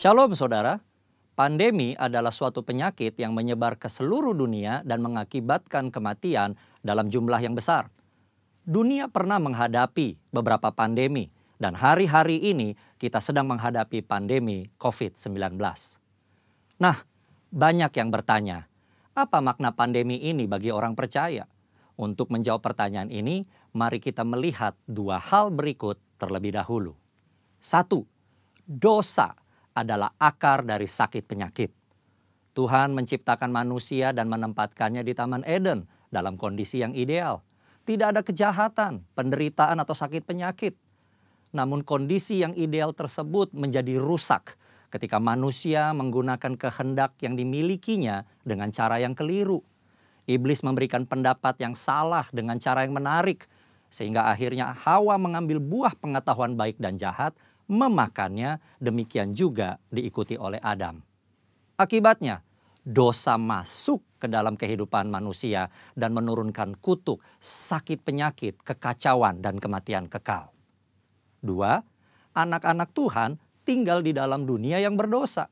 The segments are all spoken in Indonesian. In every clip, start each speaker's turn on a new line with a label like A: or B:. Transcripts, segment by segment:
A: Shalom saudara, pandemi adalah suatu penyakit yang menyebar ke seluruh dunia dan mengakibatkan kematian dalam jumlah yang besar. Dunia pernah menghadapi beberapa pandemi dan hari-hari ini kita sedang menghadapi pandemi COVID-19. Nah, banyak yang bertanya, apa makna pandemi ini bagi orang percaya? Untuk menjawab pertanyaan ini, mari kita melihat dua hal berikut terlebih dahulu. 1. Dosa adalah akar dari sakit penyakit. Tuhan menciptakan manusia dan menempatkannya di Taman Eden dalam kondisi yang ideal. Tidak ada kejahatan, penderitaan atau sakit penyakit. Namun kondisi yang ideal tersebut menjadi rusak ketika manusia menggunakan kehendak yang dimilikinya dengan cara yang keliru. Iblis memberikan pendapat yang salah dengan cara yang menarik, sehingga akhirnya Hawa mengambil buah pengetahuan baik dan jahat, memakannya, demikian juga diikuti oleh Adam. Akibatnya, dosa masuk ke dalam kehidupan manusia dan menurunkan kutuk, sakit penyakit, kekacauan, dan kematian kekal. 2. Anak-anak Tuhan tinggal di dalam dunia yang berdosa.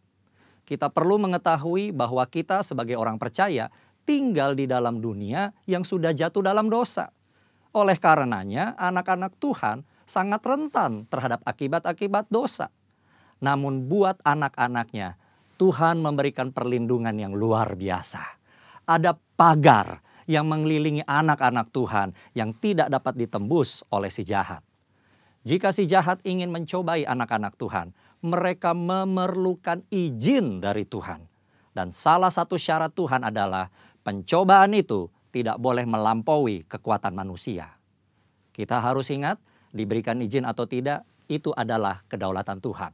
A: Kita perlu mengetahui bahwa kita sebagai orang percaya tinggal di dalam dunia yang sudah jatuh dalam dosa. Oleh karenanya, anak-anak Tuhan sangat rentan terhadap akibat-akibat dosa. Namun buat anak-anaknya, Tuhan memberikan perlindungan yang luar biasa. Ada pagar yang mengelilingi anak-anak Tuhan yang tidak dapat ditembus oleh si jahat. Jika si jahat ingin mencobai anak-anak Tuhan, mereka memerlukan izin dari Tuhan. Dan salah satu syarat Tuhan adalah pencobaan itu tidak boleh melampaui kekuatan manusia. Kita harus ingat, diberikan izin atau tidak, itu adalah kedaulatan Tuhan.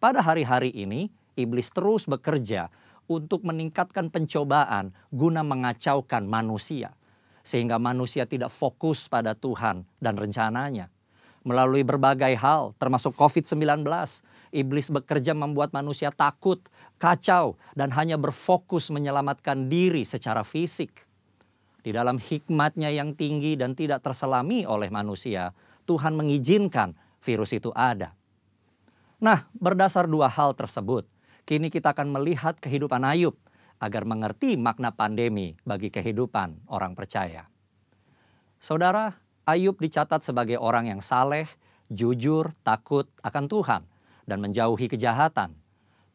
A: Pada hari-hari ini, iblis terus bekerja untuk meningkatkan pencobaan guna mengacaukan manusia. Sehingga manusia tidak fokus pada Tuhan dan rencananya. Melalui berbagai hal, termasuk COVID-19, iblis bekerja membuat manusia takut, kacau, dan hanya berfokus menyelamatkan diri secara fisik. Di dalam hikmatnya yang tinggi dan tidak terselami oleh manusia, Tuhan mengizinkan virus itu ada. Nah, berdasar dua hal tersebut, kini kita akan melihat kehidupan Ayub agar mengerti makna pandemi bagi kehidupan orang percaya. Saudara, Ayub dicatat sebagai orang yang saleh, jujur, takut akan Tuhan, dan menjauhi kejahatan.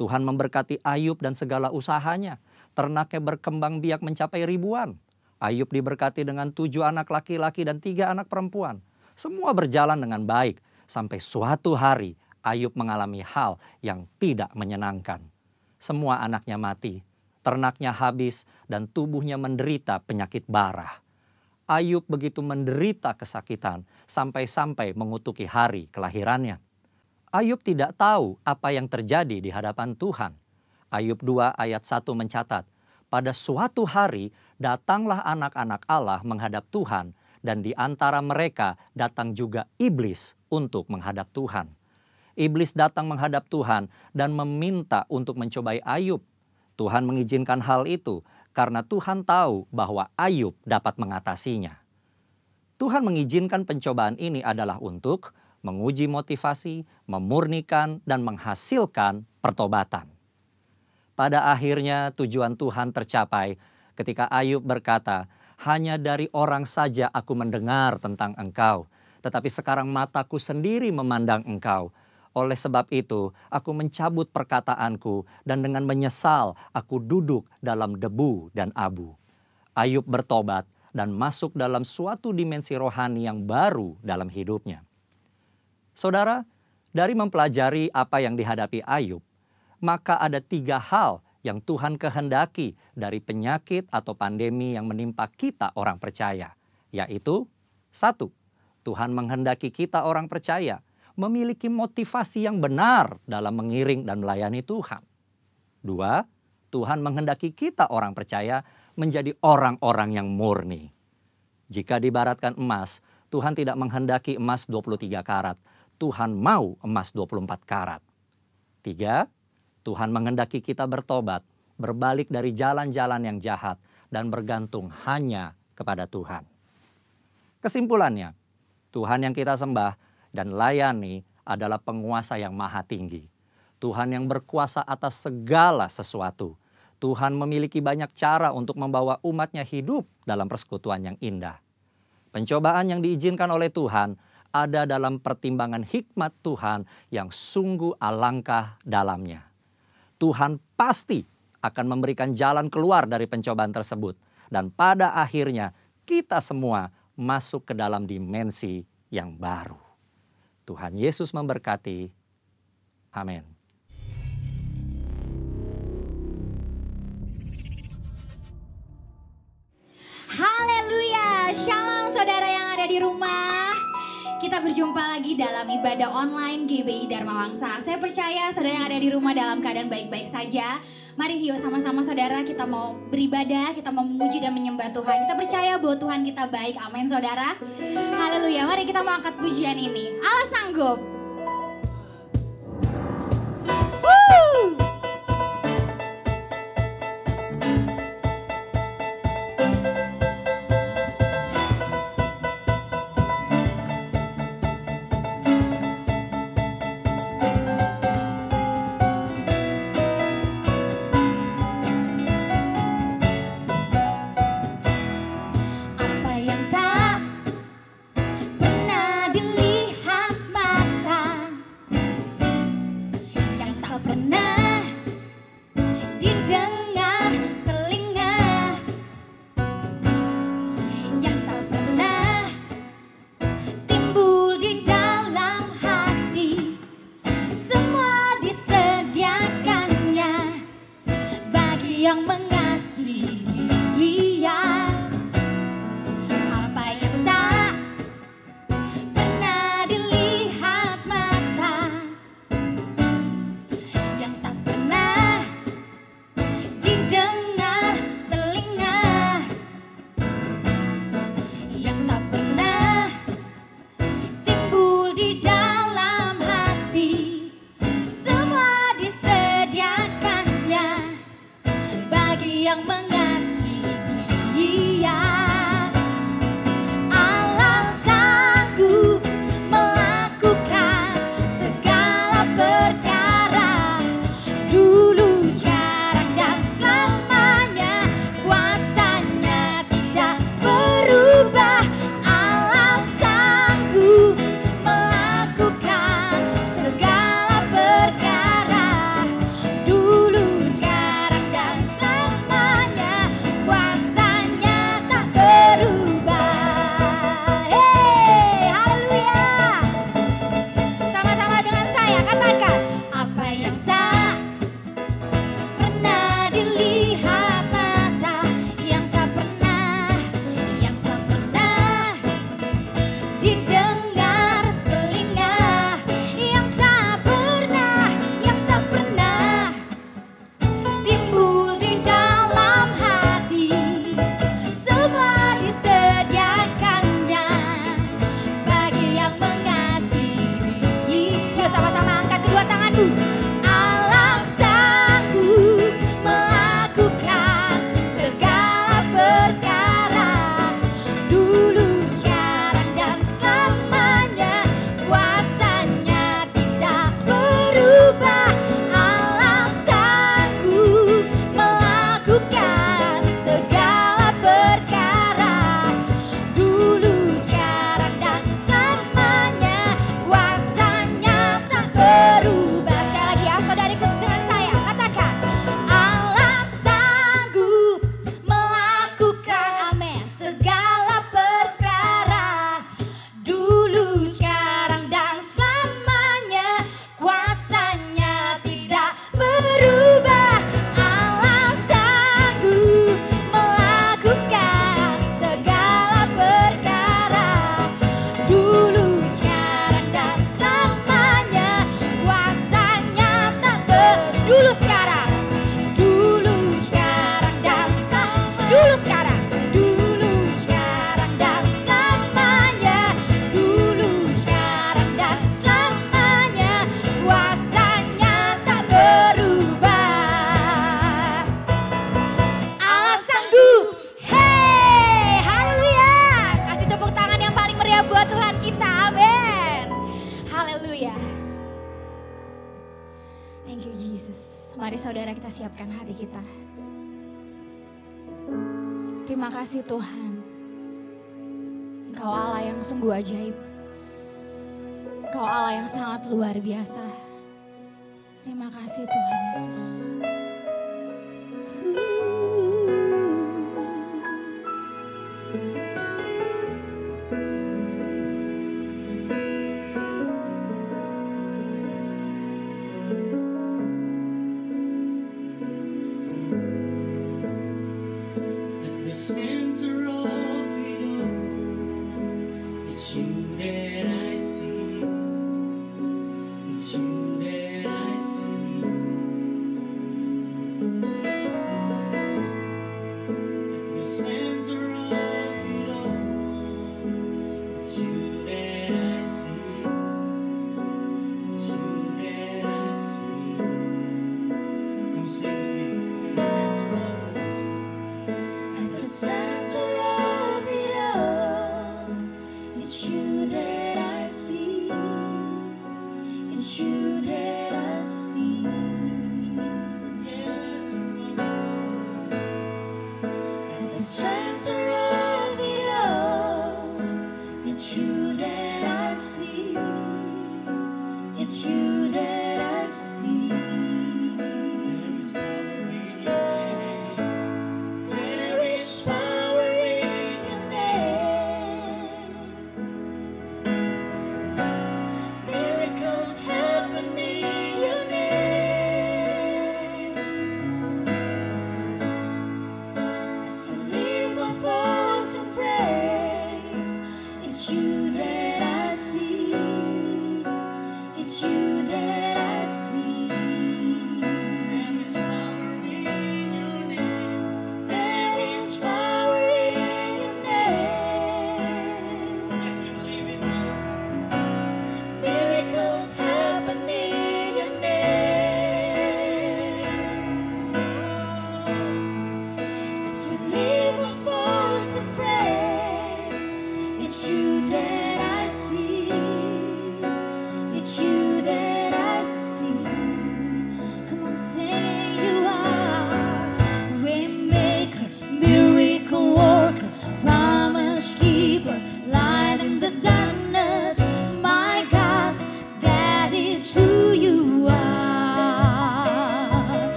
A: Tuhan memberkati Ayub dan segala usahanya. Ternaknya berkembang biak mencapai ribuan. Ayub diberkati dengan 7 anak laki-laki dan 3 anak perempuan. Semua berjalan dengan baik sampai suatu hari Ayub mengalami hal yang tidak menyenangkan. Semua anaknya mati, ternaknya habis, dan tubuhnya menderita penyakit bara. Ayub begitu menderita kesakitan sampai-sampai mengutuki hari kelahirannya. Ayub tidak tahu apa yang terjadi di hadapan Tuhan. Ayub 2 ayat 1 mencatat, pada suatu hari datanglah anak-anak Allah menghadap Tuhan, dan di antara mereka datang juga iblis untuk menghadap Tuhan. Iblis datang menghadap Tuhan dan meminta untuk mencobai Ayub. Tuhan mengizinkan hal itu karena Tuhan tahu bahwa Ayub dapat mengatasinya. Tuhan mengizinkan pencobaan ini adalah untuk menguji motivasi, memurnikan, dan menghasilkan pertobatan. Pada akhirnya tujuan Tuhan tercapai ketika Ayub berkata, hanya dari orang saja aku mendengar tentang engkau, tetapi sekarang mataku sendiri memandang engkau. Oleh sebab itu, aku mencabut perkataanku dan dengan menyesal aku duduk dalam debu dan abu. Ayub bertobat dan masuk dalam suatu dimensi rohani yang baru dalam hidupnya. Saudara, dari mempelajari apa yang dihadapi Ayub, maka ada 3 hal yang Tuhan kehendaki dari penyakit atau pandemi yang menimpa kita orang percaya. Yaitu, 1. Tuhan menghendaki kita orang percaya memiliki motivasi yang benar dalam mengiring dan melayani Tuhan. 2. Tuhan menghendaki kita orang percaya menjadi orang-orang yang murni. Jika diibaratkan emas, Tuhan tidak menghendaki emas 23 karat. Tuhan mau emas 24 karat. 3. Tuhan menghendaki kita bertobat, berbalik dari jalan-jalan yang jahat, dan bergantung hanya kepada Tuhan. Kesimpulannya, Tuhan yang kita sembah dan layani adalah penguasa yang maha tinggi. Tuhan yang berkuasa atas segala sesuatu. Tuhan memiliki banyak cara untuk membawa umatnya hidup dalam persekutuan yang indah. Pencobaan yang diizinkan oleh Tuhan ada dalam pertimbangan hikmat Tuhan yang sungguh alangkah dalamnya. Tuhan pasti akan memberikan jalan keluar dari pencobaan tersebut. Dan pada akhirnya kita semua masuk ke dalam dimensi yang baru. Tuhan Yesus memberkati. Amin.
B: Haleluya, shalom saudara yang ada di rumah. Kita berjumpa lagi dalam ibadah online GBI Dharma Wangsa. Saya percaya saudara yang ada di rumah dalam keadaan baik-baik saja. Mari yuk sama-sama saudara kita mau beribadah, kita mau memuji dan menyembah Tuhan. Kita percaya bahwa Tuhan kita baik, amin saudara. Haleluya, mari kita mau angkat pujian ini. Allah sanggup. Woo! Thank you Jesus. Mari saudara kita siapkan hati kita. Terima kasih Tuhan. Engkau Allah yang sungguh ajaib. Engkau Allah yang sangat luar biasa. Terima kasih Tuhan Yesus.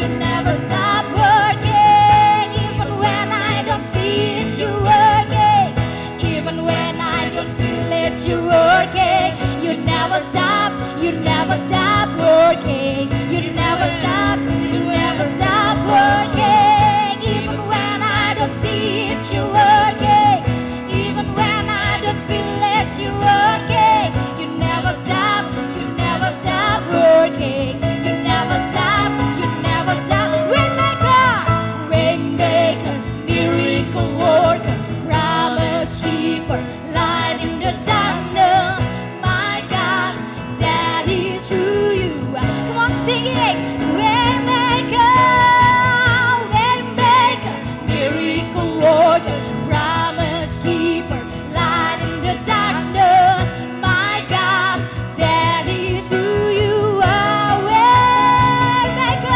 C: You never stop working.
B: stop, you never stop working. You never stop, you never stop working. Even when I don't see it, you're working. Even when I don't feel it, you're working. You never stop working. You never stop, you never stop. Waymaker, waymaker, miracle worker, promise keeper, light in the darkness. My God, that is who you are. Come on, sing it. Waymaker, waymaker, miracle worker, promise keeper, light in the darkness. My God, that is who you are. Waymaker,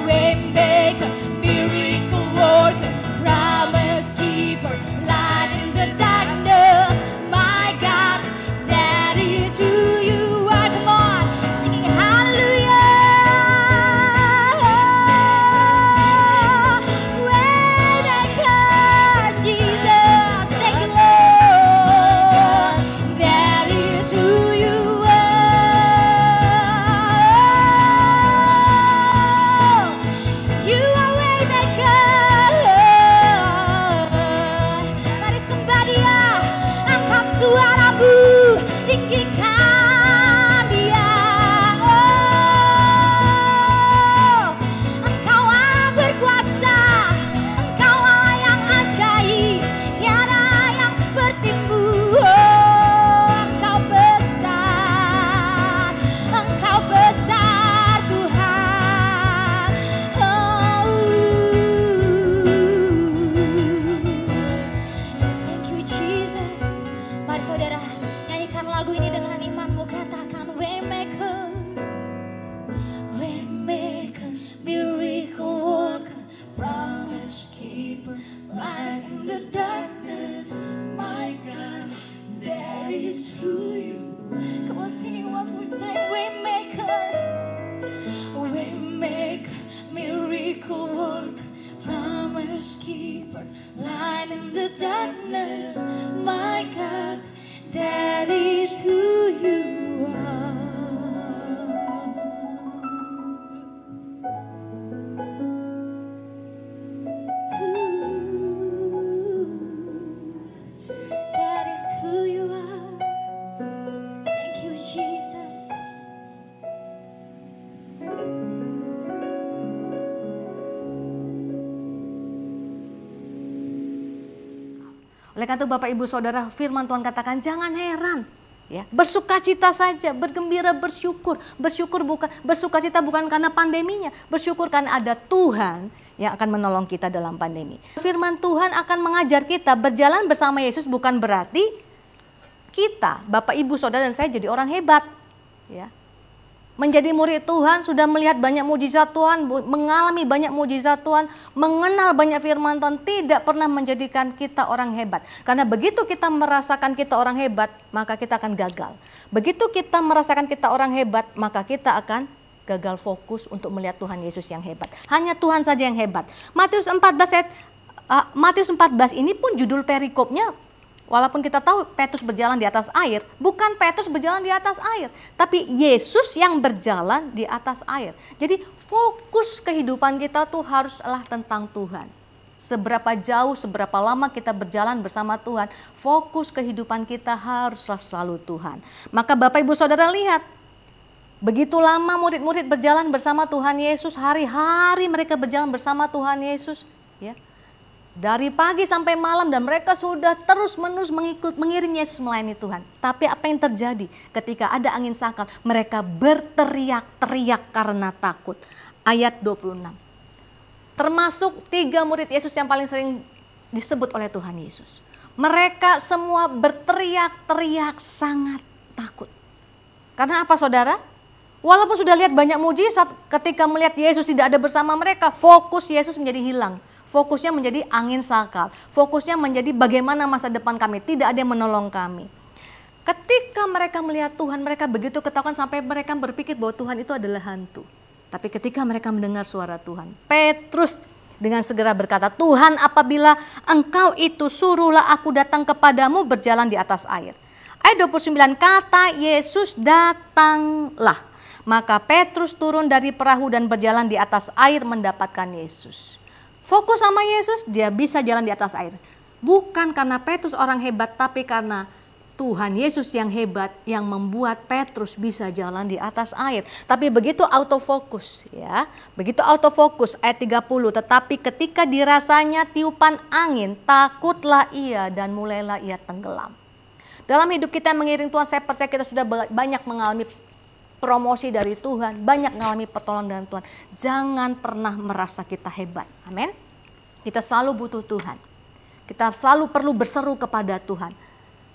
B: waymaker, miracle worker, promise keeper, light in the darkness. My God, that is who you are. Come on, singing hallelujah. Waymaker, Jesus, thank you, Lord. That is who you are. You are waymaker. Mari sembahnya, angkat suaramu, tinggikan Dia. Oh, Engkau Allah berkuasa, Engkau Allah yang ajaib, tiada yang sepertimu. Oh, Engkau besar Tuhan. Oh, thank you Jesus. Mari saudara, nyanyikan lagu ini dengan imanmu, katakan waymaker, waymaker, miracle worker, promise keeper, light in the darkness. My God, that is who you are. Come on, sing it one more time. Waymaker, waymaker, miracle worker, promise keeper, light in the darkness. My God, that is who you are. That is who you are. Thank you, Jesus.
C: Oleh karena itu Bapak Ibu Saudara, firman Tuhan katakan jangan heran. Ya, bersukacita saja, bergembira, bersyukur. Bersukacita bukan karena pandeminya, bersyukur karena ada Tuhan yang akan menolong kita dalam pandemi. Firman Tuhan akan mengajar kita berjalan bersama Yesus bukan berarti kita, Bapak Ibu Saudara dan saya jadi orang hebat. Ya. Menjadi murid Tuhan, sudah melihat banyak mujizat Tuhan, mengalami banyak mujizat Tuhan, mengenal banyak firman Tuhan, tidak pernah menjadikan kita orang hebat. Karena begitu kita merasakan kita orang hebat, maka kita akan gagal. Begitu kita merasakan kita orang hebat, maka kita akan gagal fokus untuk melihat Tuhan Yesus yang hebat. Hanya Tuhan saja yang hebat. Matius 14 ini pun judul perikopnya, walaupun kita tahu Petrus berjalan di atas air, bukan Petrus berjalan di atas air, tapi Yesus yang berjalan di atas air. Jadi fokus kehidupan kita tuh haruslah tentang Tuhan. Seberapa jauh, seberapa lama kita berjalan bersama Tuhan, fokus kehidupan kita haruslah selalu Tuhan. Maka Bapak Ibu Saudara lihat, begitu lama murid-murid berjalan bersama Tuhan Yesus, hari-hari mereka berjalan bersama Tuhan Yesus, ya. Dari pagi sampai malam dan mereka sudah terus-menerus mengiring Yesus melayani Tuhan. Tapi apa yang terjadi ketika ada angin sakal? Mereka berteriak-teriak karena takut. Ayat 26. Termasuk 3 murid Yesus yang paling sering disebut oleh Tuhan Yesus. Mereka semua berteriak-teriak sangat takut. Karena apa saudara? Walaupun sudah lihat banyak mujizat, ketika melihat Yesus tidak ada bersama mereka, fokus Yesus menjadi hilang. Fokusnya menjadi angin sakal. Fokusnya menjadi bagaimana masa depan kami. Tidak ada yang menolong kami. Ketika mereka melihat Tuhan, mereka begitu ketakutan sampai mereka berpikir bahwa Tuhan itu adalah hantu. Tapi ketika mereka mendengar suara Tuhan, Petrus dengan segera berkata, Tuhan apabila engkau itu suruhlah aku datang kepadamu berjalan di atas air. Ayat 29, kata Yesus datanglah. Maka Petrus turun dari perahu dan berjalan di atas air mendapatkan Yesus. Fokus sama Yesus, dia bisa jalan di atas air. Bukan karena Petrus orang hebat, tapi karena Tuhan Yesus yang hebat yang membuat Petrus bisa jalan di atas air. Tapi begitu autofokus ya. Begitu autofokus ayat 30. Tetapi ketika dirasanya tiupan angin, takutlah ia dan mulailah ia tenggelam. Dalam hidup kita mengiring Tuhan, saya percaya kita sudah banyak mengalami promosi dari Tuhan, banyak mengalami pertolongan dari Tuhan. Jangan pernah merasa kita hebat. Amin. Kita selalu butuh Tuhan. Kita selalu perlu berseru kepada Tuhan.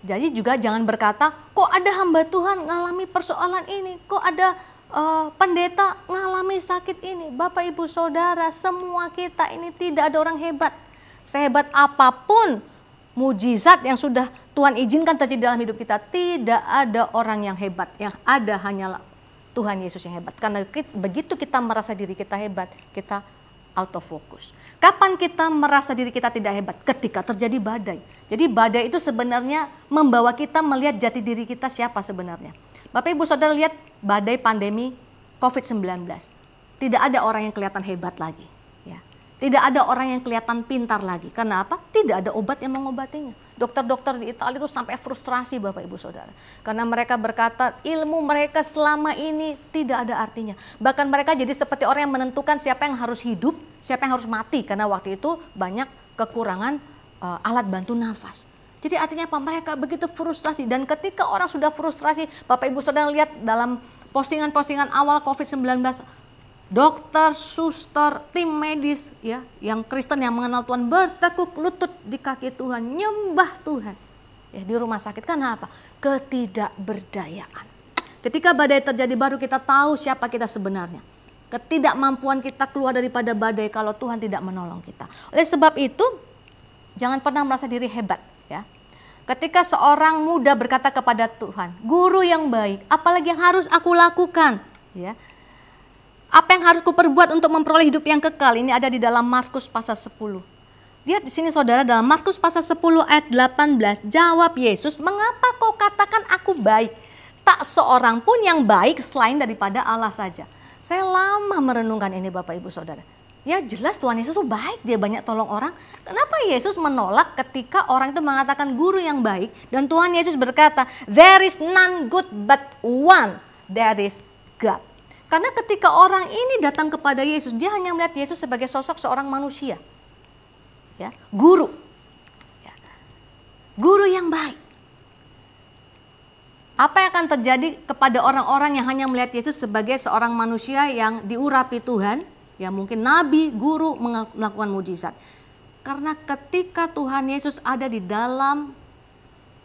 C: Jadi juga jangan berkata, kok ada hamba Tuhan ngalami persoalan ini, kok ada pendeta ngalami sakit ini. Bapak Ibu Saudara, semua kita ini tidak ada orang hebat. Sehebat apapun mujizat yang sudah Tuhan izinkan terjadi dalam hidup kita, tidak ada orang yang hebat. Yang ada hanyalah Tuhan Yesus yang hebat. Karena begitu kita merasa diri kita hebat, kita autofokus. Kapan kita merasa diri kita tidak hebat? Ketika terjadi badai. Jadi badai itu sebenarnya membawa kita melihat jati diri kita siapa sebenarnya. Bapak Ibu Saudara lihat badai pandemi COVID-19. Tidak ada orang yang kelihatan hebat lagi. Ya. Tidak ada orang yang kelihatan pintar lagi. Karena apa? Tidak ada obat yang mengobatinya. Dokter-dokter di Italia itu sampai frustrasi Bapak Ibu Saudara. Karena mereka berkata ilmu mereka selama ini tidak ada artinya. Bahkan mereka jadi seperti orang yang menentukan siapa yang harus hidup, siapa yang harus mati. Karena waktu itu banyak kekurangan alat bantu nafas. Jadi artinya apa? Mereka begitu frustrasi. Dan ketika orang sudah frustrasi, Bapak Ibu Saudara lihat dalam postingan-postingan awal COVID-19, dokter, suster, tim medis ya, yang Kristen yang mengenal Tuhan bertekuk lutut di kaki Tuhan, nyembah Tuhan. Ya, di rumah sakit. Kenapa? Ketidakberdayaan. Ketika badai terjadi baru kita tahu siapa kita sebenarnya. Ketidakmampuan kita keluar daripada badai kalau Tuhan tidak menolong kita. Oleh sebab itu, jangan pernah merasa diri hebat ya. Ketika seorang muda berkata kepada Tuhan, guru yang baik, apalagi yang harus aku lakukan ya? Apa yang harus kuperbuat untuk memperoleh hidup yang kekal? Ini ada di dalam Markus pasal 10. Lihat di sini saudara, dalam Markus pasal 10 ayat 18, jawab Yesus, mengapa kau katakan aku baik? Tak seorang pun yang baik selain daripada Allah saja. Saya lama merenungkan ini Bapak Ibu Saudara. Ya jelas Tuhan Yesus itu baik, dia banyak tolong orang. Kenapa Yesus menolak ketika orang itu mengatakan guru yang baik? Dan Tuhan Yesus berkata, there is none good but one, that is God. Karena ketika orang ini datang kepada Yesus, dia hanya melihat Yesus sebagai sosok seorang manusia. Ya, guru. Ya. Guru yang baik. Apa yang akan terjadi kepada orang-orang yang hanya melihat Yesus sebagai seorang manusia yang diurapi Tuhan, ya mungkin nabi, guru melakukan mujizat. Karena ketika Tuhan Yesus ada di dalam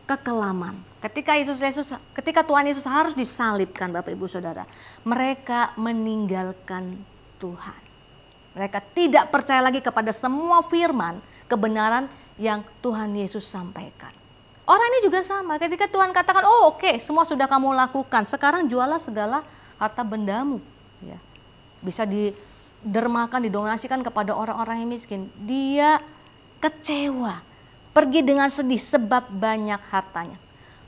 C: kekelaman, ketika Tuhan Yesus harus disalibkan Bapak Ibu Saudara, mereka meninggalkan Tuhan. Mereka tidak percaya lagi kepada semua firman kebenaran yang Tuhan Yesus sampaikan. Orang ini juga sama, ketika Tuhan katakan, oh oke, semua sudah kamu lakukan, sekarang jualah segala harta bendamu. Ya. Bisa didermakan, didonasikan kepada orang-orang yang miskin. Dia kecewa, pergi dengan sedih sebab banyak hartanya.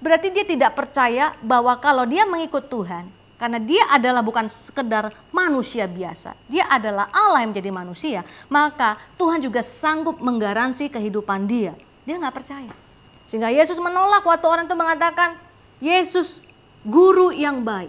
C: Berarti dia tidak percaya bahwa kalau dia mengikut Tuhan, karena dia adalah bukan sekedar manusia biasa, dia adalah Allah yang menjadi manusia, maka Tuhan juga sanggup menggaransi kehidupan dia. Dia nggak percaya. Sehingga Yesus menolak waktu orang itu mengatakan, Yesus guru yang baik.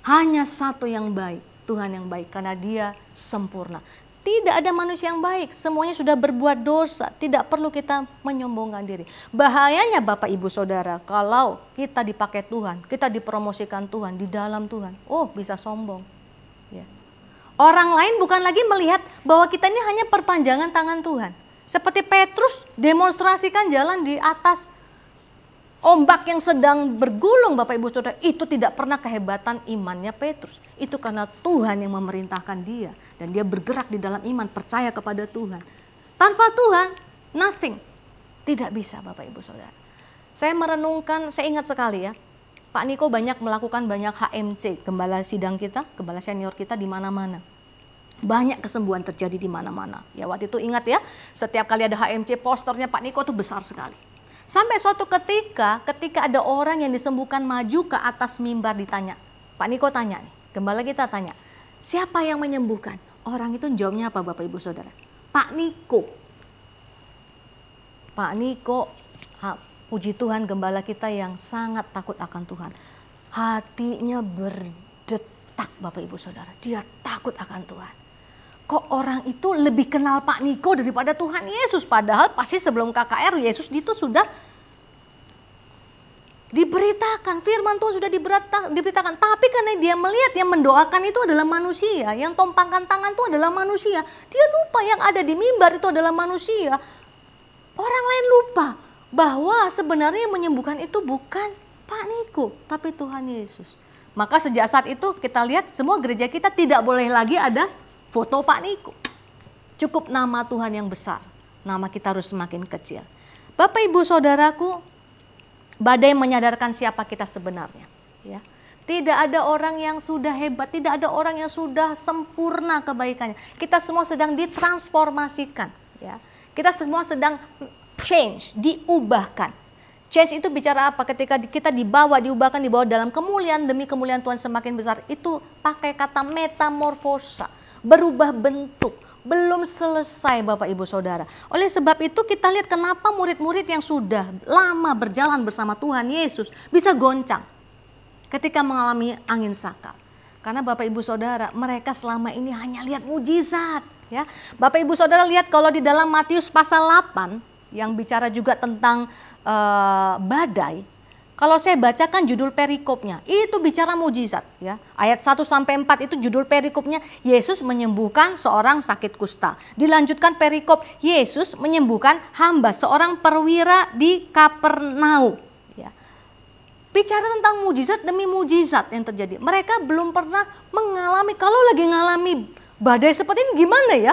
C: Hanya satu yang baik, Tuhan yang baik, karena dia sempurna. Tidak ada manusia yang baik, semuanya sudah berbuat dosa, tidak perlu kita menyombongkan diri. Bahayanya Bapak Ibu Saudara, kalau kita dipakai Tuhan, kita dipromosikan Tuhan, di dalam Tuhan, oh bisa sombong. Ya. Orang lain bukan lagi melihat bahwa kita ini hanya perpanjangan tangan Tuhan. Seperti Petrus demonstrasikan jalan di atas ombak yang sedang bergulung Bapak Ibu Saudara, itu tidak pernah kehebatan imannya Petrus. Itu karena Tuhan yang memerintahkan dia. Dan dia bergerak di dalam iman, percaya kepada Tuhan. Tanpa Tuhan, nothing. Tidak bisa Bapak Ibu Saudara. Saya merenungkan, saya ingat sekali ya. Pak Niko banyak melakukan banyak HMC, gembala sidang kita, gembala senior kita di mana-mana. Banyak kesembuhan terjadi di mana-mana. Ya waktu itu ingat ya, setiap kali ada HMC posternya Pak Niko itu besar sekali. Sampai suatu ketika ada orang yang disembuhkan maju ke atas mimbar ditanya. Pak Niko tanya nih, gembala kita tanya, siapa yang menyembuhkan? Orang itu jawabnya apa Bapak Ibu Saudara? Pak Niko. Pak Niko, puji Tuhan, gembala kita yang sangat takut akan Tuhan. Hatinya berdetak Bapak Ibu Saudara, dia takut akan Tuhan. Kok orang itu lebih kenal Pak Niko daripada Tuhan Yesus? Padahal pasti sebelum KKR Yesus itu sudah diberitakan, firman Tuhan sudah diberitakan. Tapi karena dia melihat yang mendoakan itu adalah manusia, yang tompangkan tangan itu adalah manusia. Dia lupa yang ada di mimbar itu adalah manusia. Orang lain lupa bahwa sebenarnya yang menyembuhkan itu bukan Pak Niko, tapi Tuhan Yesus. Maka sejak saat itu kita lihat semua gereja kita tidak boleh lagi ada foto Pak Niko. Cukup nama Tuhan yang besar. Nama kita harus semakin kecil. Bapak Ibu Saudaraku, badai menyadarkan siapa kita sebenarnya. Ya. Tidak ada orang yang sudah hebat, tidak ada orang yang sudah sempurna kebaikannya. Kita semua sedang ditransformasikan. Ya. Kita semua sedang change, diubahkan. Change itu bicara apa? Ketika kita diubahkan dalam kemuliaan demi kemuliaan Tuhan semakin besar. Itu pakai kata metamorfosa. Berubah bentuk, belum selesai Bapak Ibu Saudara. Oleh sebab itu kita lihat kenapa murid-murid yang sudah lama berjalan bersama Tuhan Yesus bisa goncang ketika mengalami angin sakal. Karena Bapak Ibu Saudara, mereka selama ini hanya lihat mujizat. Ya. Bapak Ibu Saudara lihat kalau di dalam Matius pasal 8 yang bicara juga tentang badai. Kalau saya bacakan judul perikopnya, itu bicara mujizat. Ya. Ayat 1-4 itu judul perikopnya, Yesus menyembuhkan seorang sakit kusta. Dilanjutkan perikop, Yesus menyembuhkan hamba seorang perwira di Kapernaum. Ya. Bicara tentang mujizat demi mujizat yang terjadi. Mereka belum pernah mengalami, kalau lagi ngalami badai seperti ini gimana ya?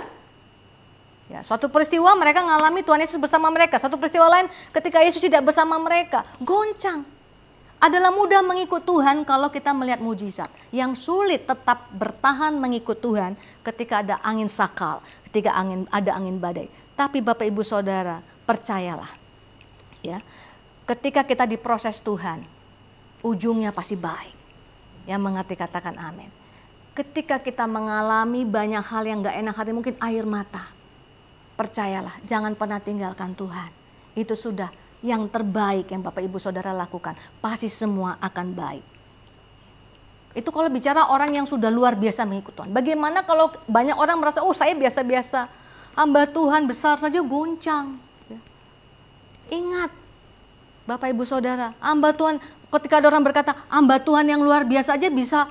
C: Ya, suatu peristiwa mereka mengalami Tuhan Yesus bersama mereka. Satu peristiwa lain ketika Yesus tidak bersama mereka, goncang. Adalah mudah mengikut Tuhan kalau kita melihat mujizat. Yang sulit tetap bertahan mengikut Tuhan ketika ada angin sakal, ketika ada angin badai. Tapi Bapak Ibu Saudara, percayalah. Ya, ketika kita diproses Tuhan, ujungnya pasti baik. Yang mengerti katakan amin. Ketika kita mengalami banyak hal yang gak enak hati, mungkin air mata. Percayalah, jangan pernah tinggalkan Tuhan. Itu sudah yang terbaik yang Bapak Ibu Saudara lakukan. Pasti semua akan baik. Itu kalau bicara orang yang sudah luar biasa mengikut Tuhan. Bagaimana kalau banyak orang merasa, oh saya biasa-biasa. Hamba Tuhan besar saja goncang. Ya. Ingat, Bapak Ibu Saudara, hamba Tuhan, ketika ada orang berkata, hamba Tuhan yang luar biasa aja bisa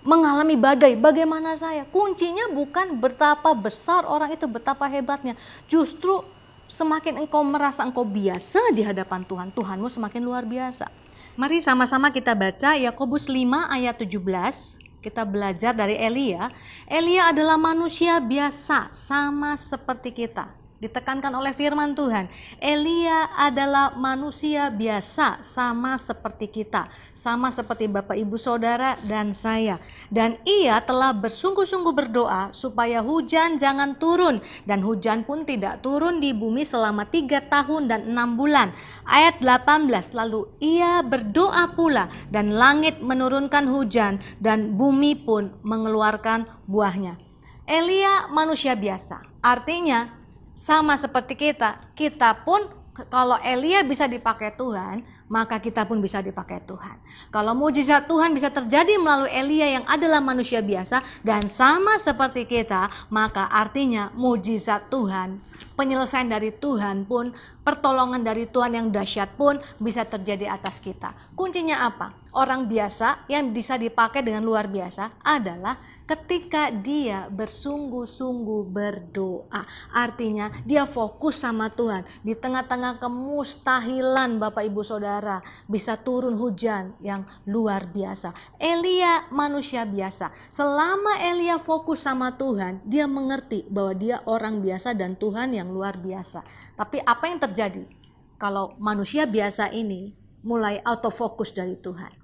C: mengalami badai, bagaimana saya? Kuncinya bukan betapa besar orang itu, betapa hebatnya. Justru semakin engkau merasa engkau biasa di hadapan Tuhan, Tuhanmu semakin luar biasa. Mari sama-sama kita baca Yakobus 5 ayat 17. Kita belajar dari Elia. Elia adalah manusia biasa sama seperti kita. Ditekankan oleh firman Tuhan, Elia adalah manusia biasa sama seperti kita, sama seperti Bapak Ibu Saudara dan saya. Dan ia telah bersungguh-sungguh berdoa supaya hujan jangan turun, dan hujan pun tidak turun di bumi selama 3 tahun dan 6 bulan. Ayat 18, lalu ia berdoa pula dan langit menurunkan hujan dan bumi pun mengeluarkan buahnya. Elia manusia biasa, artinya sama seperti kita pun kalau Elia bisa dipakai Tuhan, maka kita pun bisa dipakai Tuhan. Kalau mujizat Tuhan bisa terjadi melalui Elia yang adalah manusia biasa dan sama seperti kita, maka artinya mujizat Tuhan, penyelesaian dari Tuhan pun, pertolongan dari Tuhan yang dahsyat pun bisa terjadi atas kita. Kuncinya apa? Orang biasa yang bisa dipakai dengan luar biasa adalah ketika dia bersungguh-sungguh berdoa. Artinya dia fokus sama Tuhan. Di tengah-tengah kemustahilan Bapak Ibu Saudara, bisa turun hujan yang luar biasa. Elia manusia biasa. Selama Elia fokus sama Tuhan, dia mengerti bahwa dia orang biasa dan Tuhan yang luar biasa. Tapi apa yang terjadi kalau manusia biasa ini mulai autofocus dari Tuhan,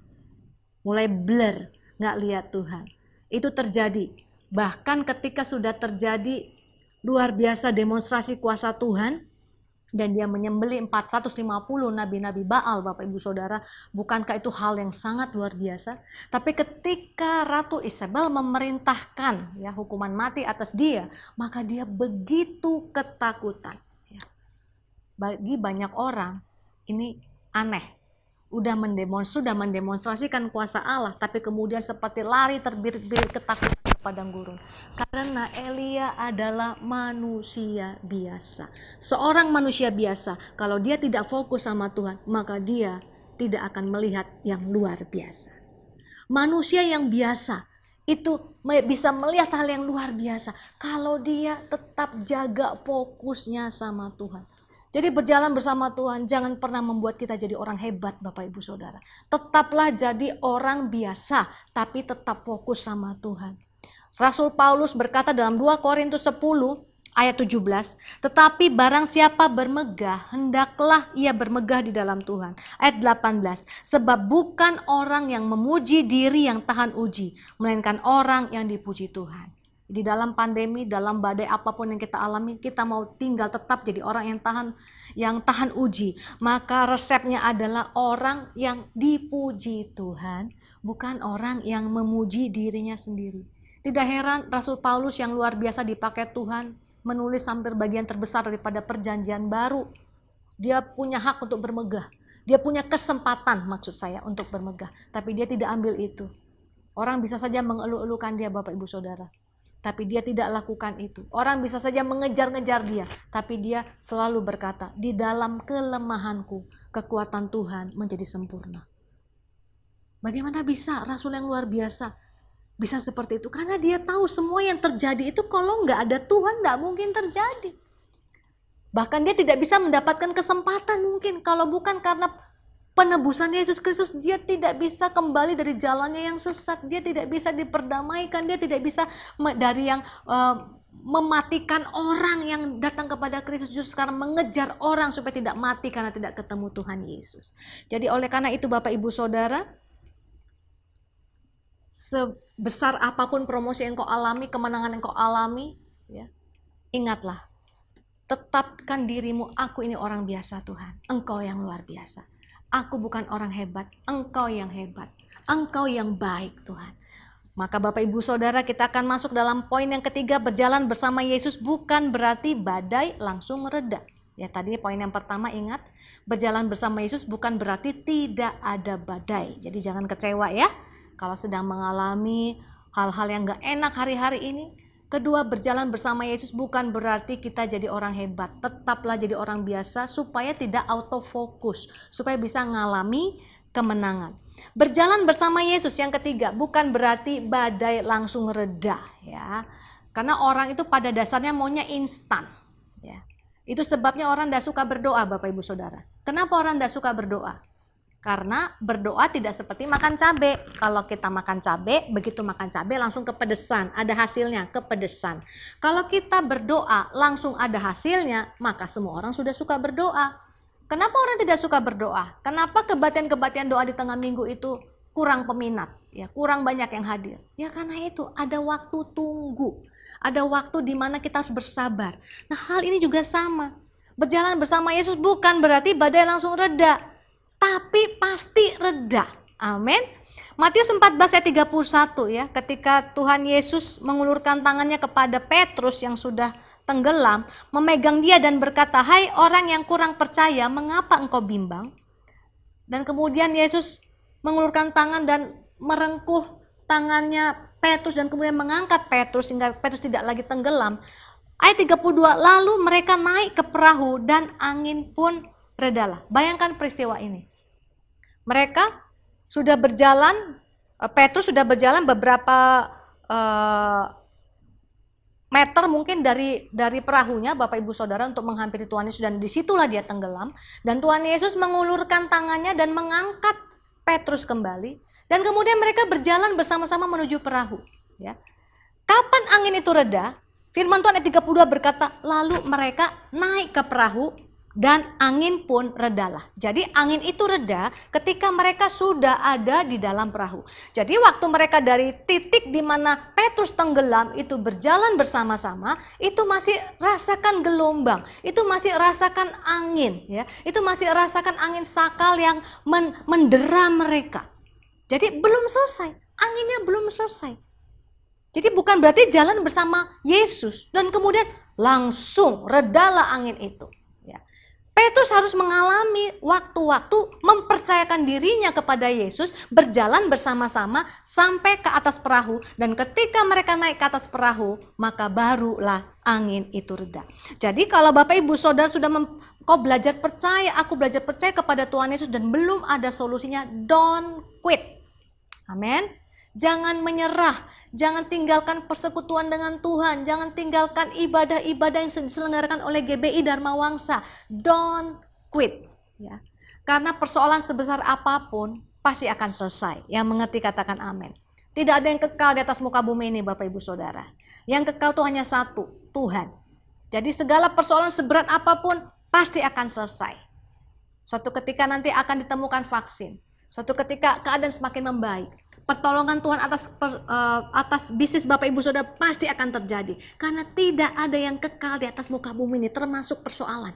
C: mulai blur, gak lihat Tuhan? Itu terjadi bahkan ketika sudah terjadi luar biasa demonstrasi kuasa Tuhan, Dan dia menyembelih 450 nabi-nabi Baal, Bapak Ibu Saudara. Bukankah itu hal yang sangat luar biasa? Tapi ketika Ratu Isabel memerintahkan ya hukuman mati atas dia, maka dia begitu ketakutan. Ya. Bagi banyak orang ini aneh. Sudah mendemonstrasikan kuasa Allah, tapi kemudian seperti lari terbirit-birit ketakutan ke padang gurun. Karena Elia adalah manusia biasa. Seorang manusia biasa, kalau dia tidak fokus sama Tuhan, maka dia tidak akan melihat yang luar biasa. Manusia yang biasa itu bisa melihat hal yang luar biasa kalau dia tetap jaga fokusnya sama Tuhan. Jadi berjalan bersama Tuhan jangan pernah membuat kita jadi orang hebat, Bapak Ibu Saudara. Tetaplah jadi orang biasa tapi tetap fokus sama Tuhan. Rasul Paulus berkata dalam 2 Korintus 10 ayat 17, tetapi barang siapa bermegah, hendaklah ia bermegah di dalam Tuhan. Ayat 18, sebab bukan orang yang memuji diri yang tahan uji, melainkan orang yang dipuji Tuhan. Di dalam pandemi, dalam badai apapun yang kita alami, kita mau tinggal tetap jadi orang yang tahan uji. Maka resepnya adalah orang yang dipuji Tuhan, bukan orang yang memuji dirinya sendiri. Tidak heran Rasul Paulus yang luar biasa dipakai Tuhan menulis hampir bagian terbesar daripada perjanjian baru. Dia punya hak untuk bermegah. Dia punya kesempatan maksud saya untuk bermegah. Tapi dia tidak ambil itu. Orang bisa saja mengeluh-elukan dia, Bapak Ibu Saudara. Tapi dia tidak lakukan itu. Orang bisa saja mengejar-ngejar dia. Tapi dia selalu berkata, di dalam kelemahanku, kekuatan Tuhan menjadi sempurna. Bagaimana bisa Rasul yang luar biasa bisa seperti itu? Karena dia tahu semua yang terjadi itu kalau nggak ada Tuhan nggak mungkin terjadi. Bahkan dia tidak bisa mendapatkan kesempatan mungkin kalau bukan karena penebusan Yesus Kristus. Dia tidak bisa kembali dari jalannya yang sesat. Dia tidak bisa diperdamaikan. Dia tidak bisa dari yang mematikan orang yang datang kepada Kristus, justru sekarang mengejar orang supaya tidak mati karena tidak ketemu Tuhan Yesus. Jadi oleh karena itu Bapak Ibu Saudara, sebesar apapun promosi yang kau alami, kemenangan yang kau alami, ya, ingatlah, tetapkan dirimu, aku ini orang biasa Tuhan, Engkau yang luar biasa. Aku bukan orang hebat, Engkau yang hebat, Engkau yang baik Tuhan. Maka Bapak Ibu Saudara, kita akan masuk dalam poin yang ketiga, berjalan bersama Yesus bukan berarti badai langsung reda. Ya, tadi poin yang pertama ingat, berjalan bersama Yesus bukan berarti tidak ada badai. Jadi jangan kecewa ya kalau sedang mengalami hal-hal yang gak enak hari-hari ini. Kedua, berjalan bersama Yesus bukan berarti kita jadi orang hebat. Tetaplah jadi orang biasa supaya tidak autofokus, supaya bisa mengalami kemenangan. Berjalan bersama Yesus yang ketiga bukan berarti badai langsung reda ya. Karena orang itu pada dasarnya maunya instan ya. Itu sebabnya orang tidak suka berdoa, Bapak Ibu Saudara. Kenapa orang tidak suka berdoa? Karena berdoa tidak seperti makan cabai. Kalau kita makan cabai, begitu makan cabai langsung kepedesan, ada hasilnya, kepedesan. Kalau kita berdoa langsung ada hasilnya, maka semua orang sudah suka berdoa. Kenapa orang tidak suka berdoa? Kenapa kebaktian-kebaktian doa di tengah minggu itu kurang peminat, ya, kurang banyak yang hadir? Ya karena itu ada waktu tunggu, ada waktu di mana kita harus bersabar. Nah, hal ini juga sama. Berjalan bersama Yesus bukan berarti badai langsung reda, tapi pasti reda. Amin. Matius 14 ayat 31 ya, ketika Tuhan Yesus mengulurkan tangannya kepada Petrus yang sudah tenggelam, memegang dia dan berkata, "Hai orang yang kurang percaya, mengapa engkau bimbang?" Dan kemudian Yesus mengulurkan tangan dan merengkuh tangannya Petrus dan kemudian mengangkat Petrus sehingga Petrus tidak lagi tenggelam. Ayat 32, lalu mereka naik ke perahu dan angin pun redalah. Bayangkan peristiwa ini. Mereka sudah berjalan, Petrus sudah berjalan beberapa meter mungkin dari perahunya, Bapak Ibu Saudara, untuk menghampiri Tuhan Yesus, dan disitulah dia tenggelam. Dan Tuhan Yesus mengulurkan tangannya dan mengangkat Petrus kembali. Dan kemudian mereka berjalan bersama-sama menuju perahu. Ya. Kapan angin itu reda? Firman Tuhan ayat 32 berkata, lalu mereka naik ke perahu, dan angin pun redalah. Jadi angin itu reda ketika mereka sudah ada di dalam perahu. Jadi waktu mereka dari titik di mana Petrus tenggelam itu berjalan bersama-sama, itu masih rasakan gelombang, itu masih rasakan angin, ya. Itu masih rasakan angin sakal yang mendera mereka. Jadi belum selesai, anginnya belum selesai. Jadi bukan berarti jalan bersama Yesus dan kemudian langsung redalah angin itu. Petrus harus mengalami waktu-waktu mempercayakan dirinya kepada Yesus, berjalan bersama-sama sampai ke atas perahu, dan ketika mereka naik ke atas perahu, maka barulah angin itu reda. Jadi kalau Bapak Ibu Saudara sudah kau belajar percaya, aku belajar percaya kepada Tuhan Yesus dan belum ada solusinya, don't quit. Amin. Jangan menyerah. Jangan tinggalkan persekutuan dengan Tuhan. Jangan tinggalkan ibadah-ibadah yang diselenggarakan oleh GBI Dharma Wangsa. Don't quit. Ya. Karena persoalan sebesar apapun pasti akan selesai. Yang mengerti katakan amin. Tidak ada yang kekal di atas muka bumi ini Bapak Ibu Saudara. Yang kekal itu hanya satu, Tuhan. Jadi segala persoalan seberat apapun pasti akan selesai. Suatu ketika nanti akan ditemukan vaksin. Suatu ketika keadaan semakin membaik. Pertolongan Tuhan atas bisnis Bapak Ibu Saudara pasti akan terjadi. Karena tidak ada yang kekal di atas muka bumi ini, termasuk persoalan.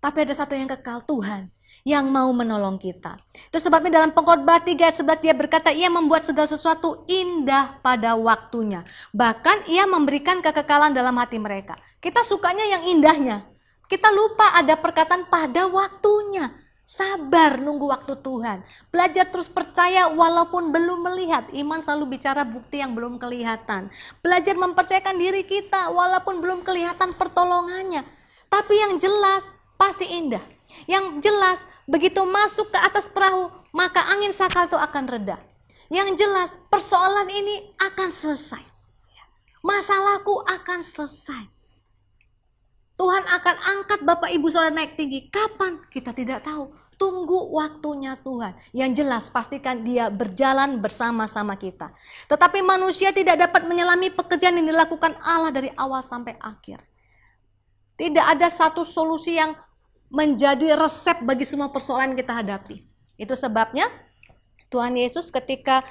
C: Tapi ada satu yang kekal, Tuhan, yang mau menolong kita. Itu sebabnya dalam Pengkhotbah 3 ayat 11 dia berkata, ia membuat segala sesuatu indah pada waktunya. Bahkan ia memberikan kekekalan dalam hati mereka. Kita sukanya yang indahnya. Kita lupa ada perkataan pada waktunya. Sabar nunggu waktu Tuhan. Belajar terus percaya walaupun belum melihat. Iman selalu bicara bukti yang belum kelihatan. Belajar mempercayakan diri kita walaupun belum kelihatan pertolongannya. Tapi yang jelas pasti indah. Yang jelas begitu masuk ke atas perahu maka angin sakal itu akan reda. Yang jelas persoalan ini akan selesai. Masalahku akan selesai. Tuhan akan angkat Bapak Ibu Saudara naik tinggi. Kapan? Kita tidak tahu. Tunggu waktunya Tuhan. Yang jelas pastikan dia berjalan bersama-sama kita. Tetapi manusia tidak dapat menyelami pekerjaan yang dilakukan Allah dari awal sampai akhir. Tidak ada satu solusi yang menjadi resep bagi semua persoalan yang kita hadapi. Itu sebabnya Tuhan Yesus ketika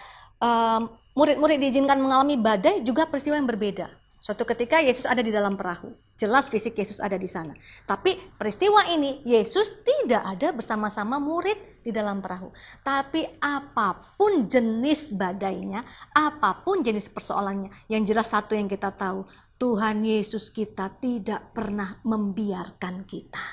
C: murid-murid diizinkan mengalami badai juga peristiwa yang berbeda. Suatu ketika Yesus ada di dalam perahu. Jelas fisik Yesus ada di sana. Tapi peristiwa ini Yesus tidak ada bersama-sama murid di dalam perahu. Tapi apapun jenis badainya, apapun jenis persoalannya, yang jelas satu yang kita tahu, Tuhan Yesus kita tidak pernah membiarkan kita.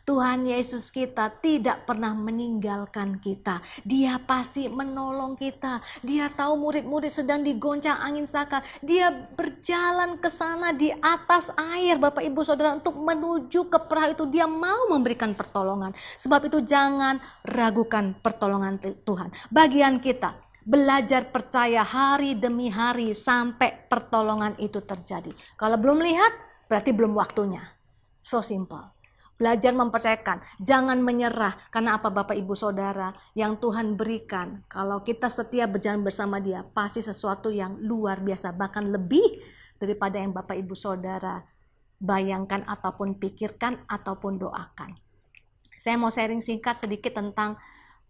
C: Tuhan Yesus kita tidak pernah meninggalkan kita. Dia pasti menolong kita. Dia tahu murid-murid sedang digoncang angin sakal. Dia berjalan ke sana di atas air Bapak Ibu Saudara untuk menuju ke perahu itu. Dia mau memberikan pertolongan. Sebab itu jangan ragukan pertolongan Tuhan. Bagian kita belajar percaya hari demi hari sampai pertolongan itu terjadi. Kalau belum lihat berarti belum waktunya. So simple. Belajar mempercayakan, jangan menyerah. Karena apa Bapak Ibu Saudara, yang Tuhan berikan, kalau kita setia berjalan bersama dia, pasti sesuatu yang luar biasa, bahkan lebih daripada yang Bapak Ibu Saudara bayangkan ataupun pikirkan ataupun doakan. Saya mau sharing singkat sedikit tentang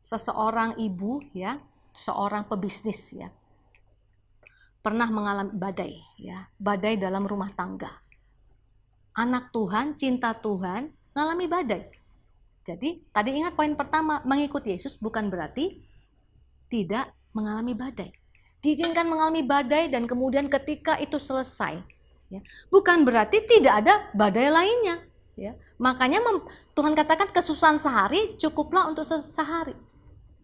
C: seseorang ibu, ya, seorang pebisnis, ya, pernah mengalami badai, ya, badai dalam rumah tangga. Anak Tuhan, cinta Tuhan, mengalami badai. Jadi tadi ingat poin pertama, mengikuti Yesus bukan berarti tidak mengalami badai. Diizinkan mengalami badai dan kemudian ketika itu selesai, ya, bukan berarti tidak ada badai lainnya. Ya. Makanya Tuhan katakan kesusahan sehari cukuplah untuk sehari.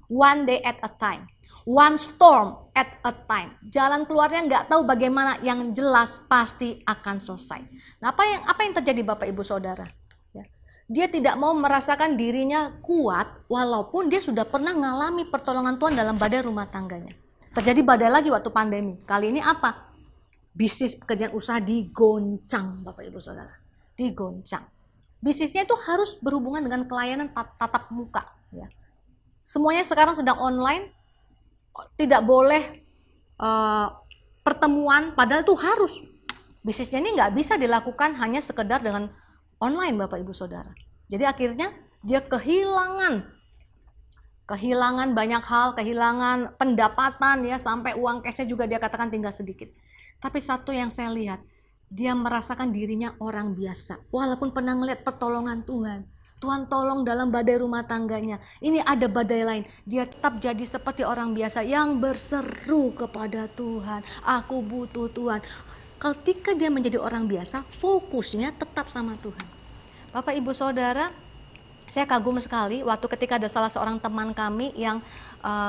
C: One day at a time. One storm at a time. Jalan keluarnya nggak tahu bagaimana, yang jelas pasti akan selesai. Nah, apa yang terjadi Bapak Ibu Saudara? Dia tidak mau merasakan dirinya kuat walaupun dia sudah pernah mengalami pertolongan Tuhan dalam badai rumah tangganya. Terjadi badai lagi waktu pandemi. Kali ini apa? Bisnis pekerjaan usaha digoncang Bapak Ibu Saudara. Digoncang. Bisnisnya itu harus berhubungan dengan pelayanan tatap muka. Ya. Semuanya sekarang sedang online. Tidak boleh pertemuan, padahal itu harus. Bisnisnya ini nggak bisa dilakukan hanya sekedar dengan online Bapak Ibu Saudara. Jadi akhirnya dia kehilangan banyak hal, kehilangan pendapatan ya, sampai uang cashnya juga dia katakan tinggal sedikit. Tapi satu yang saya lihat, dia merasakan dirinya orang biasa. Walaupun pernah ngeliat pertolongan Tuhan. Tuhan tolong dalam badai rumah tangganya. Ini ada badai lain. Dia tetap jadi seperti orang biasa yang berseru kepada Tuhan. Aku butuh Tuhan. Ketika dia menjadi orang biasa, fokusnya tetap sama Tuhan. Bapak Ibu Saudara, saya kagum sekali waktu ketika ada salah seorang teman kami yang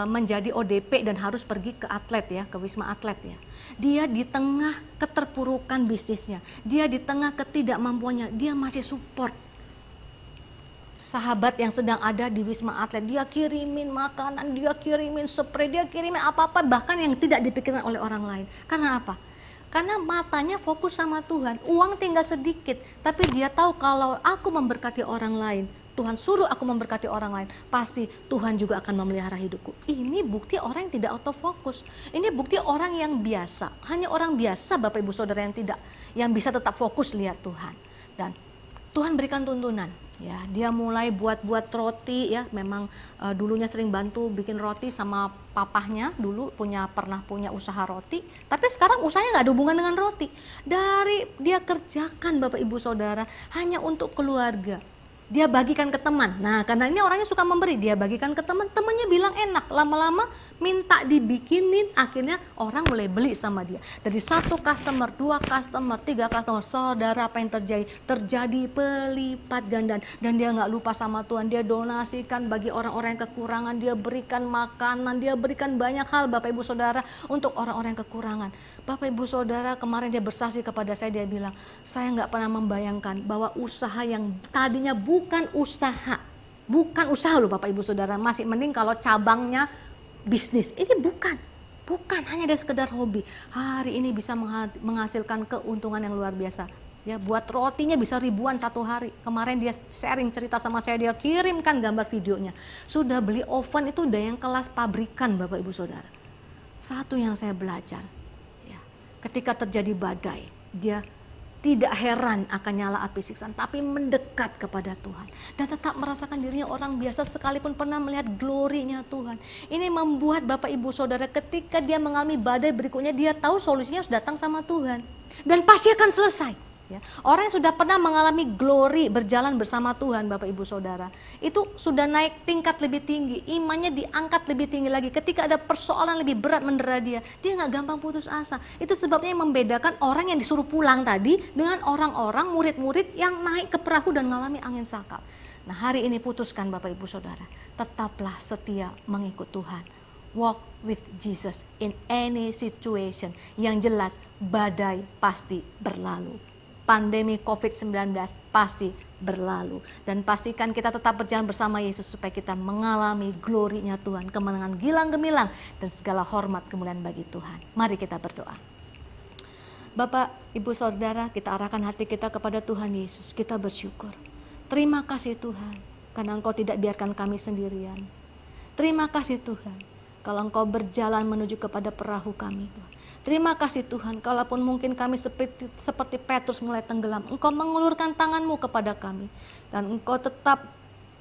C: menjadi ODP dan harus pergi ke atlet ya, ke Wisma Atlet ya. Dia di tengah keterpurukan bisnisnya, dia di tengah ketidakmampuannya, dia masih support sahabat yang sedang ada di Wisma Atlet. Dia kirimin makanan, dia kirimin spray, dia kirimin apa-apa bahkan yang tidak dipikirkan oleh orang lain. Karena apa? Karena matanya fokus sama Tuhan. Uang tinggal sedikit, tapi dia tahu kalau aku memberkati orang lain, Tuhan suruh aku memberkati orang lain, pasti Tuhan juga akan memelihara hidupku. Ini bukti orang yang tidak autofokus. Ini bukti orang yang biasa. Hanya orang biasa Bapak Ibu Saudara yang bisa tetap fokus lihat Tuhan. Dan Tuhan berikan tuntunan. Ya, dia mulai buat roti ya. Memang dulunya sering bantu bikin roti sama papahnya, dulu pernah punya usaha roti, tapi sekarang usahanya nggak ada hubungan dengan roti. Dari dia kerjakan Bapak Ibu Saudara hanya untuk keluarga. Dia bagikan ke teman. Nah, karena ini orangnya suka memberi, dia bagikan ke teman. Temannya bilang enak. Lama-lama minta dibikinin, akhirnya orang mulai beli sama dia. Dari 1 customer, 2 customer, 3 customer. Saudara, apa yang terjadi? Terjadi pelipat ganda. Dan dia nggak lupa sama Tuhan. Dia donasikan bagi orang-orang yang kekurangan. Dia berikan makanan, dia berikan banyak hal Bapak Ibu Saudara untuk orang-orang yang kekurangan. Bapak Ibu Saudara, kemarin dia bersaksi kepada saya, dia bilang, saya nggak pernah membayangkan bahwa usaha yang tadinya bukan usaha loh Bapak Ibu Saudara, masih mending kalau cabangnya bisnis. Ini bukan hanya ada sekedar hobi. Hari ini bisa menghasilkan keuntungan yang luar biasa. Ya, buat rotinya bisa ribuan satu hari. Kemarin dia sharing cerita sama saya, dia kirimkan gambar videonya. Sudah beli oven itu udah yang kelas pabrikan Bapak Ibu Saudara. Satu yang saya belajar, ya, ketika terjadi badai, dia tidak heran akan nyala api siksaan, tapi mendekat kepada Tuhan dan tetap merasakan dirinya orang biasa sekalipun pernah melihat glorinya Tuhan. Ini membuat Bapak Ibu Saudara ketika dia mengalami badai berikutnya, dia tahu solusinya harus datang sama Tuhan dan pasti akan selesai. Ya. Orang yang sudah pernah mengalami glory berjalan bersama Tuhan Bapak Ibu Saudara, itu sudah naik tingkat lebih tinggi, imannya diangkat lebih tinggi lagi. Ketika ada persoalan lebih berat mendera dia nggak gampang putus asa. Itu sebabnya yang membedakan orang yang disuruh pulang tadi dengan orang-orang murid-murid yang naik ke perahu dan mengalami angin sakal. Nah, hari ini putuskan Bapak Ibu Saudara, tetaplah setia mengikut Tuhan. Walk with Jesus in any situation. Yang jelas badai pasti berlalu. Pandemi COVID-19 pasti berlalu. Dan pastikan kita tetap berjalan bersama Yesus supaya kita mengalami glorinya Tuhan, kemenangan gilang gemilang dan segala hormat kemuliaan bagi Tuhan. Mari kita berdoa. Bapak, Ibu Saudara, kita arahkan hati kita kepada Tuhan Yesus. Kita bersyukur. Terima kasih Tuhan, karena Engkau tidak biarkan kami sendirian. Terima kasih Tuhan, kalau Engkau berjalan menuju kepada perahu kami Tuhan. Terima kasih Tuhan, kalaupun mungkin kami seperti Petrus mulai tenggelam, Engkau mengulurkan tangan-Mu kepada kami. Dan Engkau tetap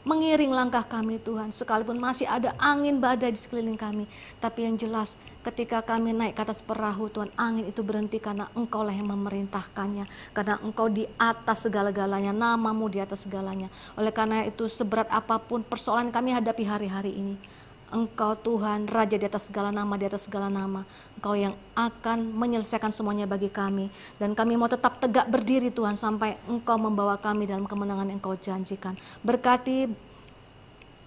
C: mengiring langkah kami Tuhan, sekalipun masih ada angin badai di sekeliling kami. Tapi yang jelas ketika kami naik ke atas perahu Tuhan, angin itu berhenti karena Engkau lah yang memerintahkannya. Karena Engkau di atas segala-galanya, nama-Mu di atas segalanya. Oleh karena itu seberat apapun persoalan kami hadapi hari-hari ini, Engkau Tuhan, Raja di atas segala nama, di atas segala nama. Engkau yang akan menyelesaikan semuanya bagi kami. Dan kami mau tetap tegak berdiri Tuhan sampai Engkau membawa kami dalam kemenangan yang Engkau janjikan. Berkati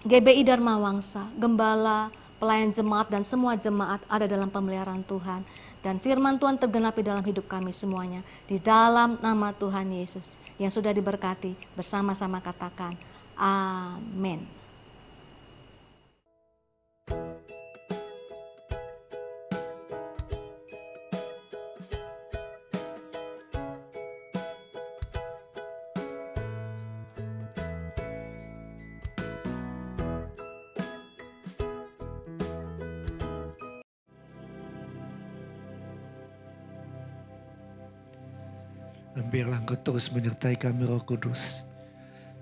C: GBI Dharma Wangsa, Gembala, pelayan jemaat dan semua jemaat ada dalam pemeliharaan Tuhan. Dan firman Tuhan tergenapi dalam hidup kami semuanya. Di dalam nama Tuhan Yesus yang sudah diberkati, bersama-sama katakan amin.
D: Dan biarlah Engkau terus menyertai kami Roh Kudus.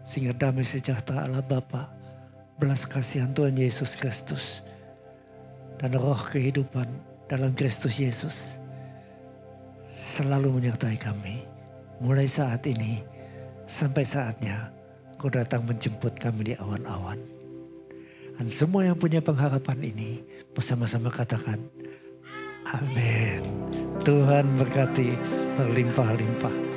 D: Sehingga damai sejahtera Allah Bapa, belas kasihan Tuhan Yesus Kristus, dan roh kehidupan dalam Kristus Yesus selalu menyertai kami. Mulai saat ini sampai saatnya Kau datang menjemput kami di awan-awan. Dan semua yang punya pengharapan ini bersama-sama katakan, amin. Tuhan berkati berlimpah-limpah.